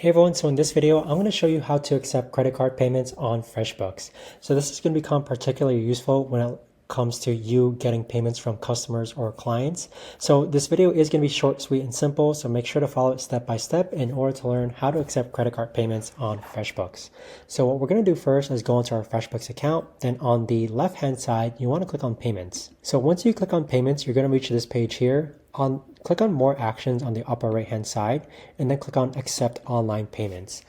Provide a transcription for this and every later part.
Hey everyone, so in this video, I'm going to show you how to accept credit card payments on Freshbooks. So this is going to become particularly useful when it comes to you getting payments from customers or clients. So this video is going to be short, sweet, and simple, so make sure to follow it step by step in order to learn how to accept credit card payments on Freshbooks. So what we're going to do first is go into our Freshbooks account. Then on the left-hand side, you want to click on Payments. So once you click on Payments, you're going to reach this page here. Click on More Actions on the upper right-hand side, and then click on Accept Online Payments.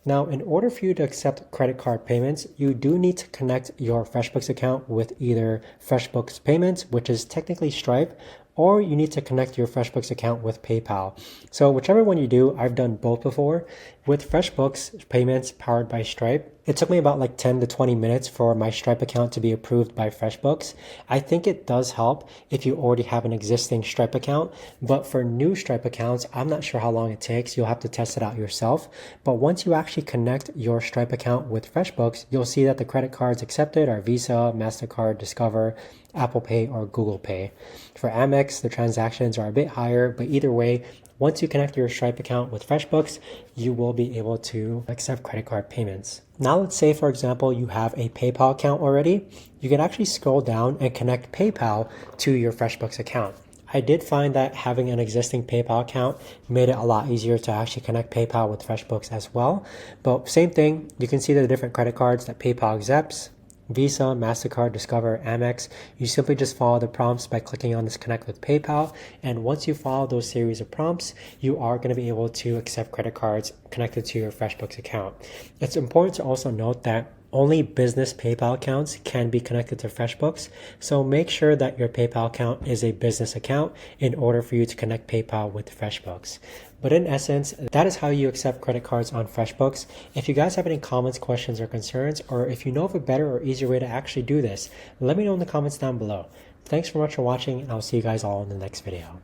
Now, in order for you to accept credit card payments, you do need to connect your Freshbooks account with either Freshbooks Payments, which is technically Stripe, or you need to connect your Freshbooks account with PayPal. So whichever one you do, I've done both before. With Freshbooks Payments powered by Stripe, it took me about like 10 to 20 minutes for my Stripe account to be approved by Freshbooks. I think it does help if you already have an existing Stripe account, but for new Stripe accounts, I'm not sure how long it takes. You'll have to test it out yourself. But once you actually connect your Stripe account with Freshbooks, you'll see that the credit cards accepted are Visa, MasterCard, Discover, Apple Pay, or Google Pay. For Amex, the transactions are a bit higher, but either way, once you connect your Stripe account with Freshbooks, you will be able to accept credit card payments. Now let's say, for example, you have a PayPal account already. You can actually scroll down and connect PayPal to your Freshbooks account. I did find that having an existing PayPal account made it a lot easier to actually connect PayPal with Freshbooks as well. But same thing, you can see the different credit cards that PayPal accepts. Visa, MasterCard, Discover, Amex. You simply just follow the prompts by clicking on this connect with PayPal. And once you follow those series of prompts, you are going to be able to accept credit cards connected to your Freshbooks account. It's important to also note that only business PayPal accounts can be connected to Freshbooks, so make sure that your PayPal account is a business account in order for you to connect PayPal with Freshbooks. But in essence, that is how you accept credit cards on Freshbooks. If you guys have any comments, questions, or concerns, or if you know of a better or easier way to actually do this, let me know in the comments down below. Thanks so much for watching, and I'll see you guys all in the next video.